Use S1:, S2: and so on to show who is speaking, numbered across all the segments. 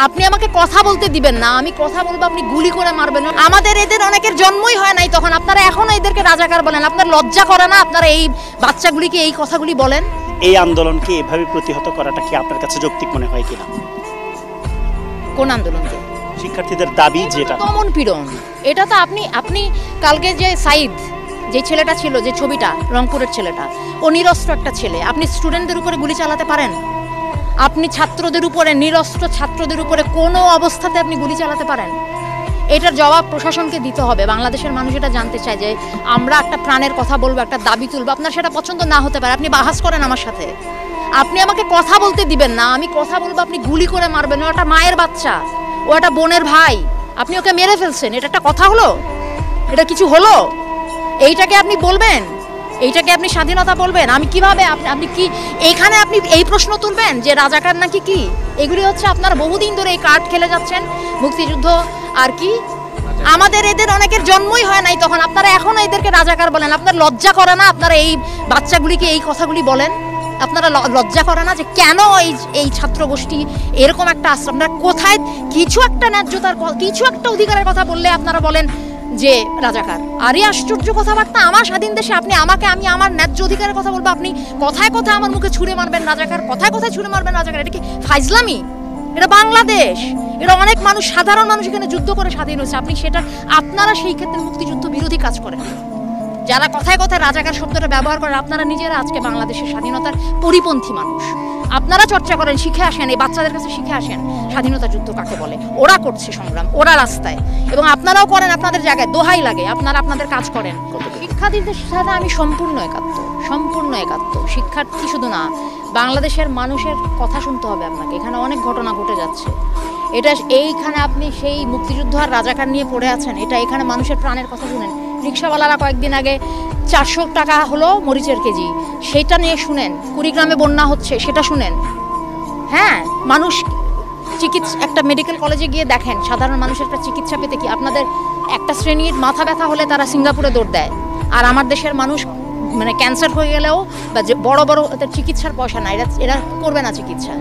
S1: আপনি আমাকে কথা বলতে দিবেন না, আমি কথা বলবো আপনি গুলি করে মারবেন। আমাদের এদের অনেকের জন্মই হয় নাই, তখন আপনারা এখনো এদেরকে রাজাকার বলেন। আপনার লজ্জা করে না আপনারা এই বাচ্চাগুলিকে এই কথাগুলি বলেন?
S2: এই আন্দোলনকে এভাবে প্রতিহত করাটা কি আপনার কাছে যৌক্তিক মনে হয় কিনা?
S1: কোন আন্দোলনকে?
S2: শিক্ষার্থীদের দাবি যেটা
S1: দমন পীড়ন, এটা তো আপনি কালকে যে সাইদ যে ছেলেটা ছিল, যে ছবিটা, রংপুরের ছেলেটা, ও নিরস্ত্র একটা ছেলে। আপনি স্টুডেন্টদের উপরে গুলি চালাতে পারেন? আপনি ছাত্রদের উপরে, নিরস্ত্র ছাত্রদের উপরে কোনো অবস্থাতে আপনি গুলি চালাতে পারেন? এটার জবাব প্রশাসনকে দিতে হবে। বাংলাদেশের মানুষ এটা জানতে চায় যে আমরা একটা প্রাণের কথা বলবো, একটা দাবি তুলবো। আপনার সেটা পছন্দ না হতে পারে, আপনি বাহাস করেন আমার সাথে, আপনি আমাকে কথা বলতে দিবেন না, আমি কথা বলবো আপনি গুলি করে মারবেন। ও একটা মায়ের বাচ্চা, ও একটা বোনের ভাই, আপনি ওকে মেরে ফেলছেন। এটা একটা কথা হলো? এটা কিছু হলো? এইটাকে আপনি বলবেন? এইটাকে আপনি স্বাধীনতা বলবেন? আমি কিভাবে আপনি কি এইখানে আপনি এই প্রশ্ন তুলবেন যে রাজাকার নাকি কি? এগুলি হচ্ছে আপনারা বহুদিন ধরে এই কার্ড খেলে যাচ্ছেন, মুক্তিযুদ্ধ আর কি। আমাদের এদের অনেকের জন্মই হয় নাই, তখন আপনারা এখনো এদেরকে রাজাকার বলেন। আপনার লজ্জা করে না আপনারা এই বাচ্চাগুলিকে এই কথাগুলি বলেন? আপনারা লজ্জা করে না যে কেন এই ছাত্র গোষ্ঠী এরকম একটা আশ্রম? আপনারা কোথায় কিছু একটা ন্যায্যতার, কিছু একটা অধিকারের কথা বললে আপনারা বলেন যে রাজাকার। আরে আশ্চর্য কথাবার্তা! আমার স্বাধীন দেশে আপনি আমাকে, আমি আমার ন্যায্য অধিকারের কথা বলবো, আপনি কথায় কথায় আমার মুখে ছুঁড়ে মারবেন রাজাকার, কথায় কথায় ছুঁড়ে মারবেন রাজাকার। এটা কি ফাইজলামি? এটা বাংলাদেশ, এটা অনেক মানুষ, সাধারণ মানুষ এখানে যুদ্ধ করে স্বাধীন হয়েছে। আপনি সেটা, আপনারা সেই ক্ষেত্রে মুক্তিযুদ্ধ বিরোধী কাজ করেন। যারা কথায় কথায় রাজাকার শব্দটা ব্যবহার করেন, আপনারা নিজেরা আজকে বাংলাদেশের স্বাধীনতার পরিপন্থী মানুষ। আপনারা চর্চা করেন, শিখে আসেন, এই বাচ্চাদের কাছে শিখে আসেন স্বাধীনতা যুদ্ধ কাকে বলে। ওরা করছে সংগ্রাম, ওরা রাস্তায়, এবং আপনারাও করেন আপনাদের জায়গায়, দোহাই লাগে, আপনারা আপনাদের কাজ করেন। শিক্ষার্থীদের সাথে আমি সম্পূর্ণ একাত্ম। শিক্ষার্থী শুধু না, বাংলাদেশের মানুষের কথা শুনতে হবে আপনাকে। এখানে অনেক ঘটনা ঘটে যাচ্ছে, এটা এইখানে আপনি সেই মুক্তিযুদ্ধ আর রাজাকার নিয়ে পড়ে আছেন, এটা এখানে মানুষের প্রাণের কথা শুনেন। রিক্সাওয়ালারা কয়েকদিন আগে 400 টাকা হলো মরিচের কেজি, সেটা নিয়ে শুনেন। কুড়িগ্রামে বন্যা হচ্ছে, সেটা শুনেন। হ্যাঁ, মানুষ একটা মেডিকেল কলেজে গিয়ে দেখেন, সাধারণ মানুষের একটা চিকিৎসা পেতে কি আপনাদের একটা শ্রেণীর মাথা ব্যথা হলে তারা সিঙ্গাপুরে দৌড় দেয়, আর আমার দেশের মানুষ মানে ক্যান্সার হয়ে গেলেও বা যে বড় বড় চিকিৎসার পয়সা না, এরা করবে না চিকিৎসা।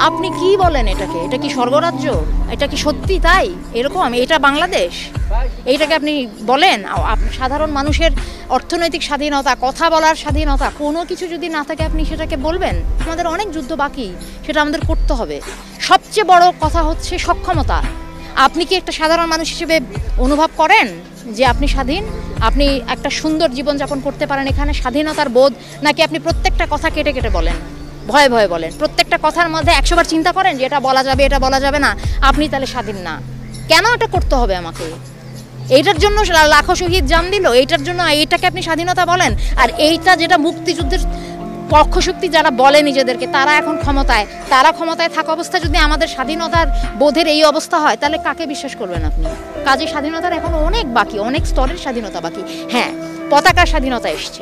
S1: আপনি কি বলেন এটাকে? এটা কি স্বর্গরাজ্য? এটা কি সত্যি তাই এরকম? এটা বাংলাদেশ? এইটাকে আপনি বলেন? সাধারণ মানুষের অর্থনৈতিক স্বাধীনতা, কথা বলার স্বাধীনতা, কোনো কিছু যদি না থাকে আপনি সেটাকে বলবেন? আমাদের অনেক যুদ্ধ বাকি, সেটা আমাদের করতে হবে। সবচেয়ে বড় কথা হচ্ছে সক্ষমতা। আপনি কি একটা সাধারণ মানুষ হিসেবে অনুভব করেন যে আপনি স্বাধীন, আপনি একটা সুন্দর জীবনযাপন করতে পারেন এখানে, স্বাধীনতার বোধ? নাকি আপনি প্রত্যেকটা কথা কেটে কেটে বলেন, ভয়ে ভয়ে বলেন? প্রত্যেকটা কথার মধ্যে 100 বার চিন্তা করেন যে এটা বলা যাবে, এটা বলা যাবে না, আপনি তাহলে স্বাধীন না? কেন এটা করতে হবে আমাকে? এইটার জন্য লাখো শহীদ জান দিল, এইটার জন্য এইটাকে আপনি স্বাধীনতা বলেন? আর এইটা যেটা মুক্তিযুদ্ধের পক্ষশক্তি যারা বলে নিজেদেরকে, তারা এখন ক্ষমতায়, তারা ক্ষমতায় থাকা অবস্থায় যদি আমাদের স্বাধীনতার বোধের এই অবস্থা হয়, তাহলে কাকে বিশ্বাস করবেন আপনি? কাজে স্বাধীনতার এখন অনেক বাকি, অনেক স্তরের স্বাধীনতা বাকি। হ্যাঁ, পতাকার স্বাধীনতা এসছে।